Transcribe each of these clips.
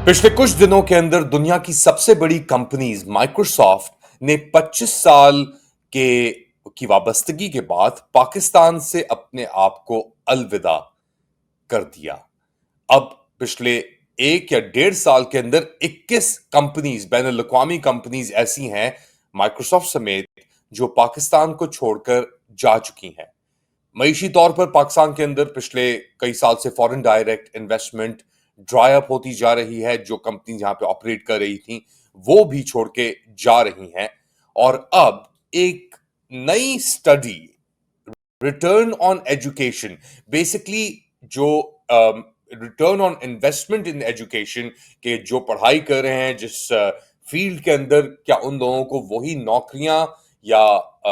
पिछले कुछ दिनों के अंदर दुनिया की सबसे बड़ी कंपनीज माइक्रोसॉफ्ट ने 25 साल के की वाबस्तगी के बाद पाकिस्तान से अपने आप को अलविदा कर दिया। अब पिछले 1 या 1.5 साल के अंदर 21 कंपनीज, बैन अल-अक़वामी कंपनीज ऐसी हैं, माइक्रोसॉफ्ट समेत, जो पाकिस्तान को छोड़कर जा चुकी हैं। मईशी तौर पर पाकिस्तान के अंदर पिछले कई साल से foreign direct investment dry up होती जा रही है। जो कंपनी जहां पे ऑपरेट कर रही थी वो भी छोड़ के जा रही हैं। और अब एक नई study, return on education, basically जो return on investment in education के जो पढ़ाई कर रहे हैं जिस फील्ड के अंदर, क्या उन लोगों को वही नौकरियां या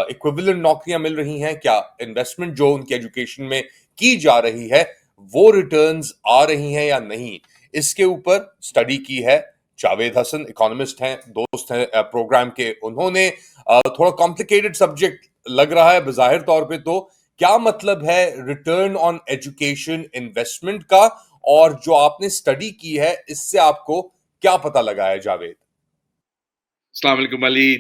इक्विवेलेंट नौकरियां मिल रही हैं, क्या इन्वेस्टमेंट जो उनकी एजुकेशन में की जा रही है वो रिटर्न्स आ रही हैं या नहीं। इसके ऊपर स्टडी की है जावेद हसन, इकोनॉमिस्ट हैं, दोस्त हैं प्रोग्राम के। उन्होंने थोड़ा कॉम्प्लिकेटेड सब्जेक्ट लग रहा है बजाहिर तौर पे, तो क्या मतलब है रिटर्न ऑन एजुकेशन इन्वेस्टमेंट का, और जो आपने स्टडी की है इससे आपको क्या पता लगा है जावेद? अस्सलाम वालेकुम Ali,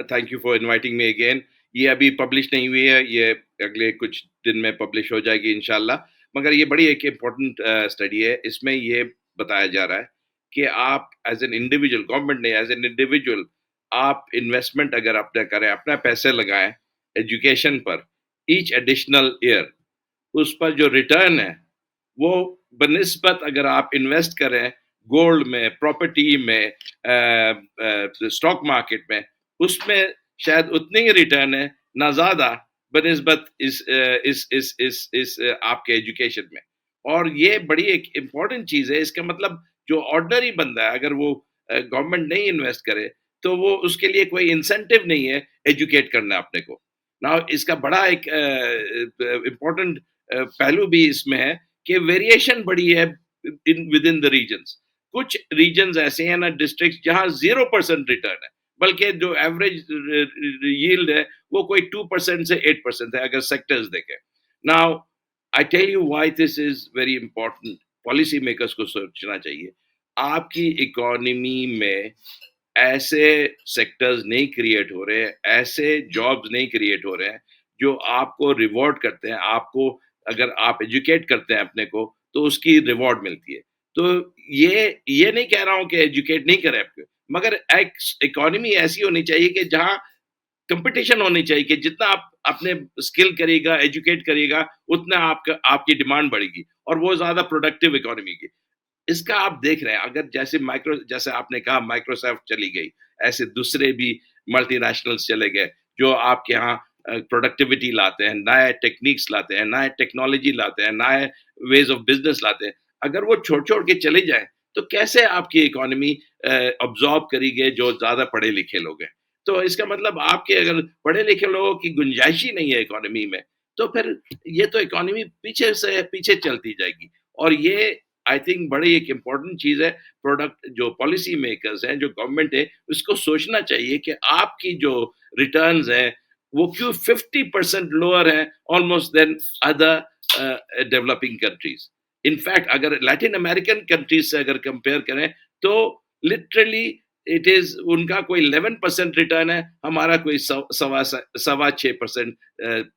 thank you for inviting me again. ये अभी पब्लिश नहीं हुई है, ये अगले कुछ दिन में पब्लिश हो जाएगी इंशाल्लाह। मगर ये बड़ी एक इम्पोर्टेंट स्टडी है। इसमें ये बताया जा रहा है कि आप एज एन इंडिविजुअल, गवर्नमेंट नहीं, एज एन इंडिविजुअल आप इन्वेस्टमेंट अगर अपना करें, अपना पैसे लगाएं एजुकेशन पर, ईच एडिशनल ईयर, उस पर जो रिटर्न है वो बनिस्बत अगर आप इन्वेस्ट करें गोल्ड में, प्रॉपर्टी में, स्टॉक मार्केट में, उसमें शायद उतनी ही रिटर्न है, ना ज्यादा, बनिस्बत इस आपके एजुकेशन में। और ये बड़ी एक इम्पॉर्टेंट चीज है। इसका मतलब जो ऑर्डिनरी बंदा है, अगर वो गवर्नमेंट नहीं इन्वेस्ट करे तो वो उसके लिए कोई इंसेंटिव नहीं है एजुकेट करना अपने को ना। इसका बड़ा एक इम्पोर्टेंट पहलू भी इसमें है कि वेरिएशन बड़ी है विद इन द रीजन्स। कुछ रीजन्स ऐसे हैं ना, डिस्ट्रिक्ट, जहां 0% रिटर्न है, बल्कि जो एवरेज यील्ड है वो कोई 2% से 8% है, अगर सेक्टर्स देखें। Now I tell you why this is very important. Policy makers को सोचना चाहिए, आपकी इकोनॉमी में ऐसे सेक्टर्स नहीं क्रिएट हो रहे हैं, ऐसे जॉब्स नहीं क्रिएट हो रहे हैं जो आपको रिवॉर्ड करते हैं। आपको, अगर आप एजुकेट करते हैं अपने को, तो उसकी रिवॉर्ड मिलती है। तो ये नहीं कह रहा हूं कि एजुकेट नहीं करें आपको, मगर एक इकोनॉमी ऐसी होनी चाहिए कि जहां कंपटीशन होनी चाहिए, कि जितना आप अपने स्किल करिएगा, एजुकेट करिएगा, उतना आपका आपकी डिमांड बढ़ेगी और वो ज्यादा प्रोडक्टिव इकोनॉमी की। इसका आप देख रहे हैं, अगर जैसे आपने कहा माइक्रोसॉफ्ट चली गई, ऐसे दूसरे भी मल्टीनेशनल्स चले गए जो आपके यहाँ प्रोडक्टिविटी लाते हैं, नए टेक्निक्स लाते हैं, नए टेक्नोलॉजी लाते हैं, नए वेज ऑफ बिजनेस लाते हैं। अगर वो छोड़ छोड़ के चले जाएं तो कैसे आपकी इकोनॉमी अब्जॉर्ब करेगी जो ज्यादा पढ़े लिखे लोग हैं। तो इसका मतलब आपके अगर पढ़े लिखे लोगों की गुंजाइश ही नहीं है इकोनॉमी में, तो फिर ये तो इकोनॉमी पीछे से पीछे चलती जाएगी। और ये आई थिंक बड़ी एक इम्पोर्टेंट चीज है। प्रोडक्ट जो पॉलिसी मेकर्स हैं, जो गवर्नमेंट है, उसको सोचना चाहिए कि आपकी जो रिटर्न्स हैं वो क्यों 50% लोअर है almost then other developing countries. In fact अगर लैटिन अमेरिकन कंट्रीज से अगर कंपेयर करें तो लिटरली इट इज उनका कोई 11% रिटर्न है, हमारा कोई सवा 6%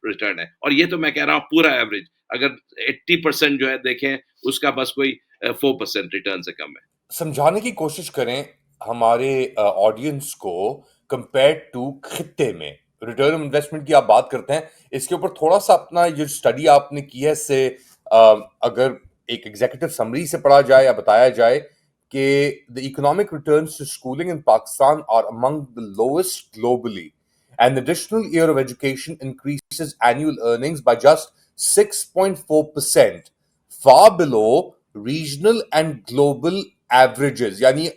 रिटर्न है। और ये तो मैं कह रहा हूँ पूरा एवरेज। अगर 80% जो है देखें, उसका बस कोई 4% रिटर्न से कम है। समझाने की कोशिश करें हमारे ऑडियंस को, कंपेयर टू खित्ते में रिटर्न ऑन इन्वेस्टमेंट की आप बात करते हैं, इसके ऊपर थोड़ा सा अपना ये स्टडी आपने की है इससे अगर एक एग्जीक्यूटिव समरी से पढ़ा जाए या बताया जाए कि the economic returns to schooling in Pakistan are among the lowest globally, and the additional year of education increases annual earnings by just 6.4%, far below regional and global averages। यानी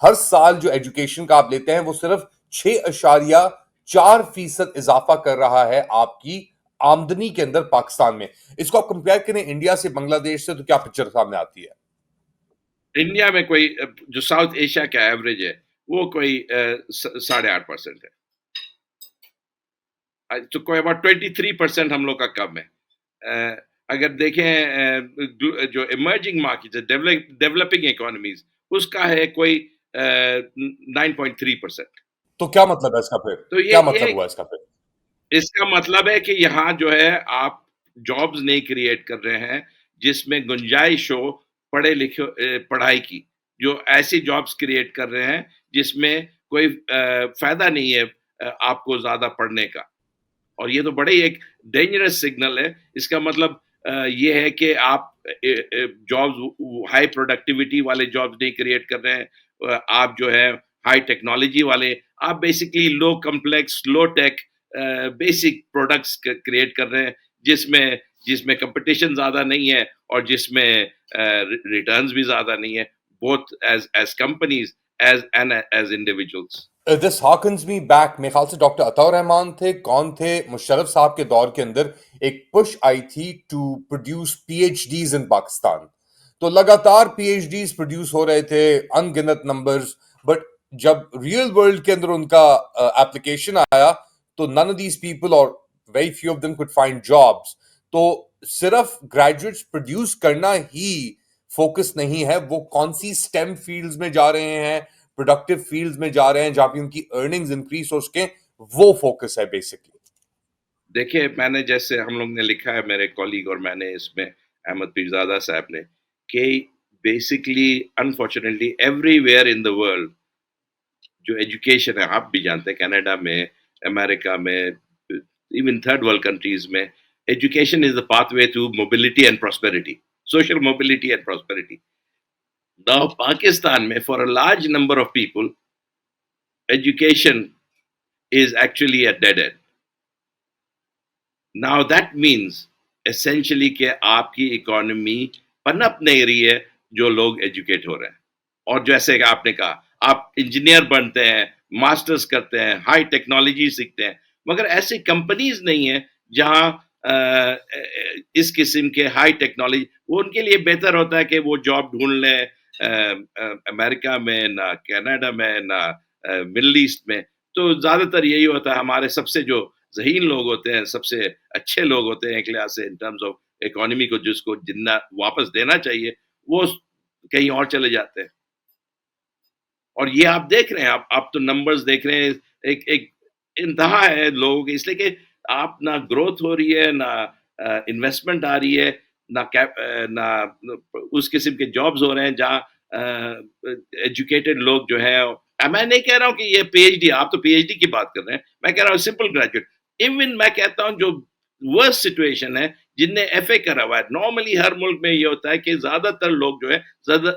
हर साल जो एजुकेशन का आप लेते हैं वो सिर्फ 6.4% इजाफा कर रहा है आपकी आमदनी के अंदर पाकिस्तान में। इसको आप कंपेयर करें इंडिया से, बांग्लादेश से, तो क्या पिक्चर सामने आती है? इंडिया में कोई जो साउथ एशिया का एवरेज है वो कोई 8.5% है। तो कोई अबाउट 23% हम लोग का कम है। अगर देखें जो इमर्जिंग मार्केट्स है, डेवलपिंग इकोनॉमीज, उसका है कोई 9.3%। तो क्या मतलब है इसका फिर? तो क्या ये मतलब हुआ इसका फिर? इसका मतलब है कि यहाँ जो है आप जॉब्स नहीं क्रिएट कर रहे हैं जिसमें गुंजाइश हो पढ़ाई की। जो ऐसी जॉब्स क्रिएट कर रहे हैं जिसमें कोई फायदा नहीं है आपको ज्यादा पढ़ने का। और ये तो बड़े ही एक डेंजरस सिग्नल है। इसका मतलब ये है कि आप जॉब्स हाई प्रोडक्टिविटी वाले जॉब्स नहीं क्रिएट कर रहे हैं। आप जो है हाई टेक्नोलॉजी वाले, आप बेसिकली लो कॉम्प्लेक्स, लो टेक बेसिक प्रोडक्ट्स क्रिएट कर रहे हैं जिसमें जिसमें कंपटीशन ज्यादा नहीं है और जिसमें रिटर्न्स भी ज्यादा नहीं है, both as companies as as individuals. This harkens me back, मेरे ख्याल से डॉक्टर अताउर रहमान थे, कौन थे, मुशर्रफ साहब के दौर के अंदर एक पुश आई थी टू प्रोड्यूस पीएचडीज इन पाकिस्तान। तो लगातार पीएचडीज प्रोड्यूस हो रहे थे, अनगिनत नंबर्स। बट जब रियल वर्ल्ड के अंदर उनका एप्लीकेशन आया, तो नन ऑफ दीज पीपल और very few of them could find jobs. तो सिर्फ ग्रेजुएट्स प्रोड्यूस करना ही फोकस नहीं है, वो कौन सी स्टेम फील्ड्स में जा रहे हैं, प्रोडक्टिव फील्ड्स में जा रहे हैं जहां पे उनकी अर्निंग्स इंक्रीज हो सके, वो फोकस है बेसिकली। देखिए, मैंने जैसे हम लोग ने लिखा है, मेरे कॉलीग और मैंने इसमें, अहमद पीरज़ादा साहब ने, कि basically unfortunately everywhere in the world जो एजुकेशन है, आप भी जानते हैं कनाडा में, अमेरिका में, इवन थर्ड वर्ल्ड कंट्रीज में, education is the pathway to mobility and prosperity, social mobility and prosperity. Now Pakistan में for a large number of people education is actually a dead end. Now that means essentially कि आपकी economy पनप नहीं रही है जो लोग एजुकेट हो रहे हैं। और जैसे कि आपने कहा, आप इंजीनियर बनते हैं, मास्टर्स करते हैं, हाई टेक्नोलॉजी सीखते हैं, मगर ऐसी कंपनीज नहीं है जहां इस किस्म के हाई टेक्नोलॉजी, वो उनके लिए बेहतर होता है कि वो जॉब ढूंढ लें अमेरिका में, ना कनाडा में, ना मिडल ईस्ट में। तो ज्यादातर यही होता है, हमारे सबसे जो ज़हीन लोग होते हैं, सबसे अच्छे लोग होते हैं एक लिहाज से इन टर्म्स ऑफ इकोनॉमी को, जिसको जितना वापस देना चाहिए, वो कहीं और चले जाते हैं। और ये आप देख रहे हैं, आप तो नंबर्स देख रहे हैं, एक एक इंतहा है लोगों की, इसलिए कि आप ना ग्रोथ हो रही है, ना इन्वेस्टमेंट आ रही है, ना उस किस्म के जॉब्स हो रहे हैं जहाँ एजुकेटेड लोग जो हैं। मैं नहीं कह रहा हूँ कि ये पीएचडी, आप तो पीएचडी की बात कर रहे हैं, मैं कह रहा हूँ सिंपल ग्रेजुएट। इवन मैं कहता हूँ जो वर्स्ट सिचुएशन है, जिनने एफए करा हुआ है, नॉर्मली हर मुल्क में ये होता है कि ज्यादातर लोग जो है ज्यादा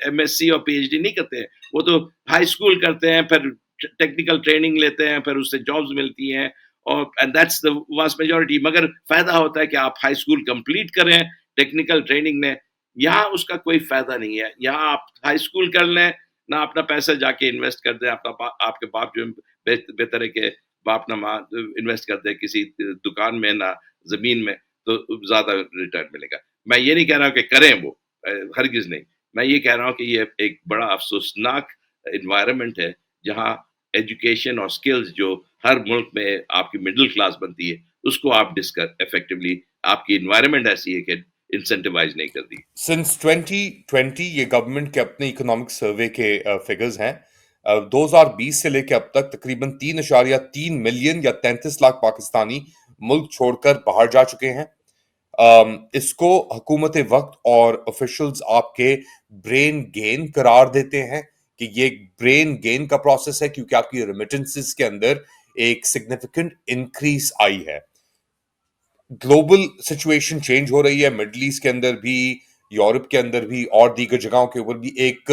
एमएससी और पीएचडी नहीं करते हैं, वो तो हाई स्कूल करते हैं, फिर टेक्निकल ट्रेनिंग लेते हैं, फिर उससे जॉब्स मिलती हैं, और and that's the vast majority. मगर फायदा होता है कि आप हाई स्कूल कंप्लीट करें टेक्निकल ट्रेनिंग में। यहाँ उसका कोई फायदा नहीं है। यहाँ आप हाई स्कूल कर लें, ना अपना पैसा जाके इन्वेस्ट कर दें, आपके बाप जो बेहतर है कि बाप ना माँ इन्वेस्ट कर दे किसी दुकान में, ना जमीन में, तो ज्यादा रिटर्न मिलेगा। मैं ये नहीं कह रहा हूँ कि करें वो, हरगिज नहीं। मैं ये कह रहा हूँ कि ये एक बड़ा अफसोसनाक इन्वायरमेंट है जहाँ एजुकेशन और स्किल्स जो हर मुल्क में आपकी मिडिल क्लास बनती है, उसको आप डिस्कस इफेक्टिवली, आपकी इन्वायरमेंट ऐसी है कि इंसेंटिवाइज नहीं करती। सिंस 2020 ये गवर्नमेंट के अपने इकोनॉमिक सर्वे के फिगर्स हैं। 2020 से लेकर अब तक तकरीबन 3.3 मिलियन या 33 लाख पाकिस्तानी मुल्क छोड़कर बाहर जा चुके हैं। इसको हुकूमत वक्त और ऑफिशियल्स आपके ब्रेन गेन करार देते हैं कि ये ब्रेन गेन का प्रोसेस है, क्योंकि आपकी रेमिटेंसेस के अंदर एक सिग्निफिकेंट इंक्रीज आई है। ग्लोबल सिचुएशन चेंज हो रही है, मिडल ईस्ट के अंदर भी, यूरोप के अंदर भी और दीगर जगहों के ऊपर भी एक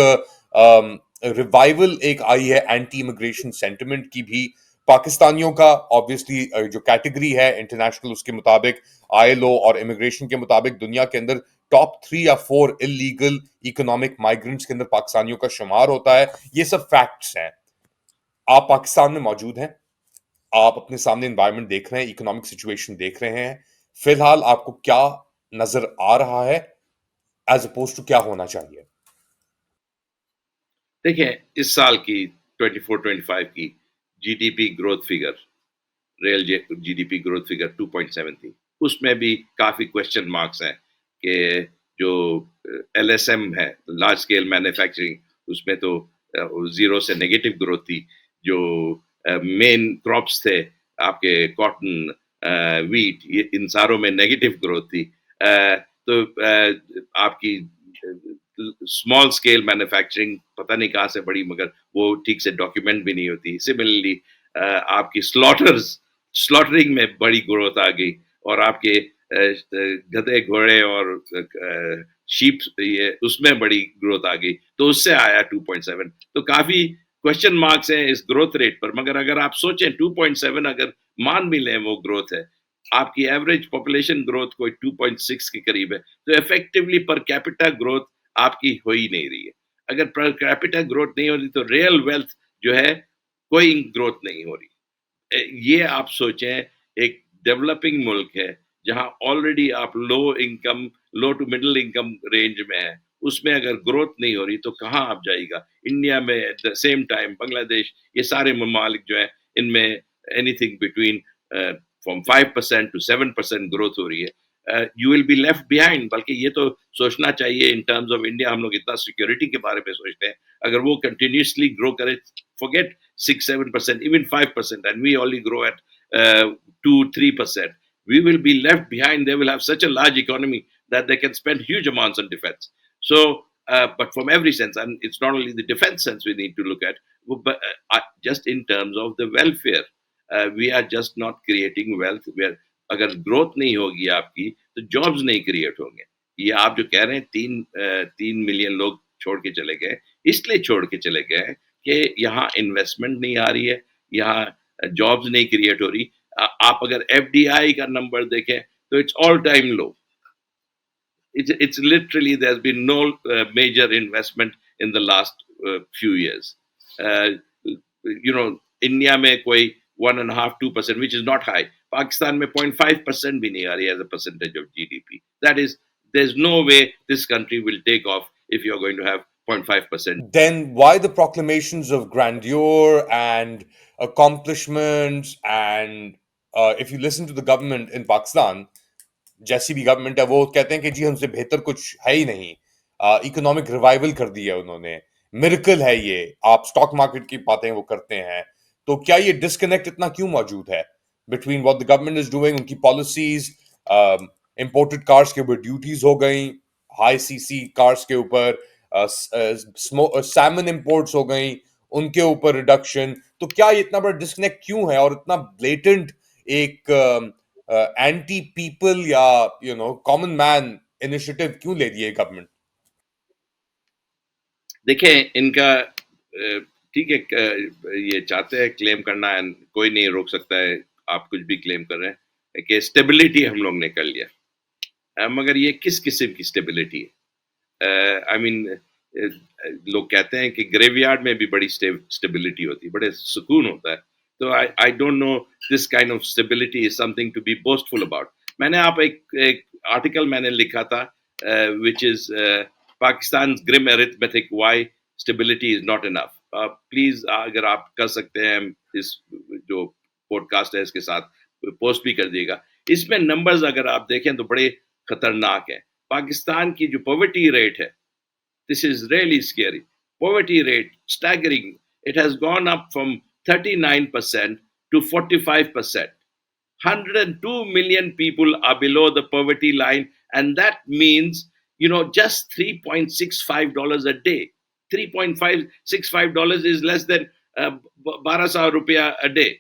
रिवाइवल एक आई है एंटी इमिग्रेशन सेंटिमेंट की भी। पाकिस्तानियों का ऑब्वियसली जो कैटेगरी है इंटरनेशनल, उसके मुताबिक आईएलओ और इमिग्रेशन के मुताबिक दुनिया के अंदर टॉप 3 या 4 इलीगल इकोनॉमिक माइग्रेंट्स के अंदर पाकिस्तानियों का शुमार होता है। ये सब फैक्ट्स हैं। आप पाकिस्तान में मौजूद हैं, आप अपने सामने एनवायरनमेंट देख रहे हैं, इकोनॉमिक सिचुएशन देख रहे हैं। फिलहाल आपको क्या नजर आ रहा है एज अपोज टू क्या होना चाहिए? देखिए, इस साल की 24-25 की GDP growth figure, real GDP growth figure 2.7 थी। उसमें भी काफी क्वेश्चन मार्क्स हैं कि जो एलएसएम है, लार्ज स्केल मैन्युफैक्चरिंग, उसमें तो जीरो से नेगेटिव ग्रोथ थी। जो मेन क्रॉप्स थे आपके कॉटन, व्हीट, ये इन सारों में नेगेटिव ग्रोथ थी। तो आपकी स्मॉल स्केल मैन्युफैक्चरिंग पता नहीं कहाँ से बढ़ी, मगर वो ठीक से डॉक्यूमेंट भी नहीं होती। सिमिलरली आपकी स्लॉटरिंग में बड़ी ग्रोथ आ गई, और आपके गधे घोड़े और शीप, ये उसमें बड़ी ग्रोथ आ गई, तो उससे आया 2.7। तो काफी क्वेश्चन मार्क्स हैं इस ग्रोथ रेट पर, मगर अगर आप सोचें 2.7 अगर मान भी लें वो ग्रोथ है, आपकी एवरेज पॉपुलेशन ग्रोथ कोई 2.6 के करीब है, तो इफेक्टिवली पर कैपिटा ग्रोथ आपकी हो ही नहीं रही है। अगर पर कैपिटा ग्रोथ नहीं हो रही तो रियल वेल्थ जो है कोई ग्रोथ नहीं हो रही। ये आप सोचें, एक डेवलपिंग मुल्क है जहां ऑलरेडी आप लो टू मिडिल इनकम रेंज में है, उसमें अगर ग्रोथ नहीं हो रही तो कहाँ आप जाएगा। इंडिया में at the same time Bangladesh, ये सारे ममालिक जो है, इनमें anything between from 5% to 7% growth हो रही है। You will be left behind. बल्कि ये तो सोचना चाहिए इन टर्म्स ऑफ इंडिया, हम लोग इतना सिक्योरिटी के बारे में सोचते हैं, अगर वो कंटिन्यूसली ग्रो करे, forget 6-7%, even 5%, and we only grow at 2-3%, we will be left behind. They will have such a large economy that they can spend huge amounts on defense. So, but from every sense, and it's not only the defense sense we need to look at, but just in terms of the welfare, we are just not creating wealth. Where अगर growth नहीं होगी आपकी, तो jobs नहीं create होंगे। ये आप जो कह रहे हैं, 3 मिलियन लोग छोड़ के चले गए, इसलिए छोड़ के चले गए हैं कि यहाँ इन्वेस्टमेंट नहीं आ रही है, यहाँ जॉब्स नहीं क्रिएट हो रही। आप अगर एफडीआई का नंबर देखें तो it's all time low. It's literally, there's been no major investment in the last few years. Uh, India में कोई 1.5-2%, which is not high. Pakistan में 0.5% भी नहीं आ रही as a percentage of GDP. That is, there's no way this country will take off if you're going to have 0.5%. Then why the proclamations of grandeur and accomplishments? And if you listen to the government in Pakistan, जैसी भी government है, वो कहते हैं कि जी हमसे बेहतर कुछ है ही नहीं। इकोनॉमिक रिवाइवल कर दिया उन्होंने, मिरेकल है ये। आप स्टॉक मार्केट की बातें वो करते हैं, तो क्या ये डिस्कनेक्ट इतना क्यों मौजूद है between what the government is doing, उनकी पॉलिसीज? इंपोर्टेड कार्स के ऊपर ड्यूटीज हो गई, हाई सीसी कार्स के ऊपर सैमन इंपोर्ट्स हो गई, उनके ऊपर रिडक्शन। तो क्या ये इतना बड़ा डिस्कनेक्ट क्यों है, और इतना ब्लेटेंट एक एंटी पीपल या कॉमन मैन इनिशिएटिव क्यों ले रही है गवर्नमेंट? देखें, इनका ठीक है, ये चाहते हैं क्लेम करना, एंड कोई नहीं रोक सकता है, आप कुछ भी क्लेम कर रहे हैं कि स्टेबिलिटी हम लोग ने कर लिया। मगर ये किस किस्म की स्टेबिलिटी है? आई मीन, लोग कहते हैं कि ग्रेवयार्ड में भी बड़ी स्टेबिलिटी होती है, बड़े सुकून होता है। तो I don't know, this kind of stability is something to be boastful about. मैंने आप एक आर्टिकल मैंने लिखा था, which is Pakistan grim arithmetic, why stability is not enough. Please, अगर आप कर सकते हैं, इस जो पॉडकास्ट है इसके साथ पोस्ट भी कर दिएगा। इसमें नंबर्स अगर आप देखें तो बड़े खतरनाक है। पाकिस्तान की जो पॉवर्टी रेट है, this is really scary. Poverty rate staggering. It has gone up from 39% to 45%. 102 million people are below the poverty line, and that means, just $3.65 a day. $3.565 is less than 1200 रुपया a day.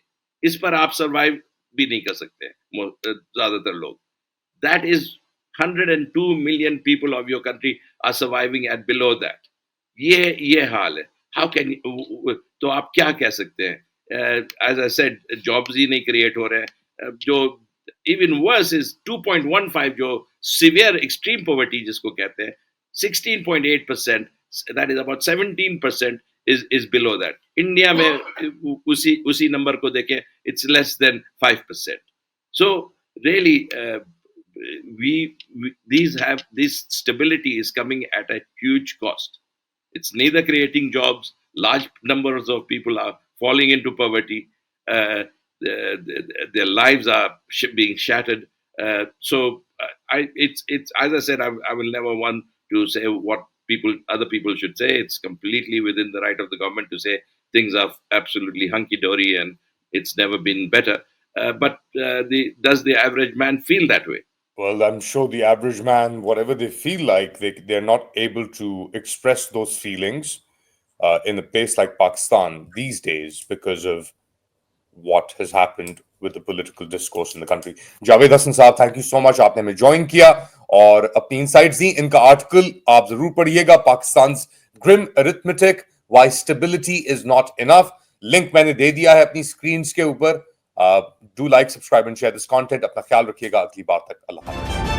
इस पर आप survive भी नहीं कर सकते ज्यादातर लोग। That is 102 million people of your country are surviving at below that. ये हाल है। How can you, तो आप क्या कह सकते हैं? As I said, jobs ही नहीं create हो रहे हैं। जो even worse is 2.15, जो severe extreme poverty जिसको कहते हैं, 16.8%, that is about 17% is below that. India में उसी नंबर को देखें, it's less than 5%. So really, this stability is coming at a huge cost. It's neither creating jobs. Large numbers of people are falling into poverty. Their lives are being shattered. It's as I said, I will never want to say what other people should say. It's completely within the right of the government to say things are absolutely hunky dory and it's never been better. But does the average man feel that way? Well, I'm sure the average man, whatever they feel like, they're not able to express those feelings in a place like Pakistan these days because of what has happened with the political discourse in the country. Javed Hasan साहब, thank you so much, आपने हमें join किया और अपनी insights दी. इनका article आप जरूर पढ़िएगा, Pakistan grim arithmetic why stability is not enough. Link मैंने दे दिया है अपनी स्क्रीन के ऊपर. Do like, subscribe and share this content. अपना ख्याल रखिएगा. अगली बार तक अल्लाह हाफ़िज़.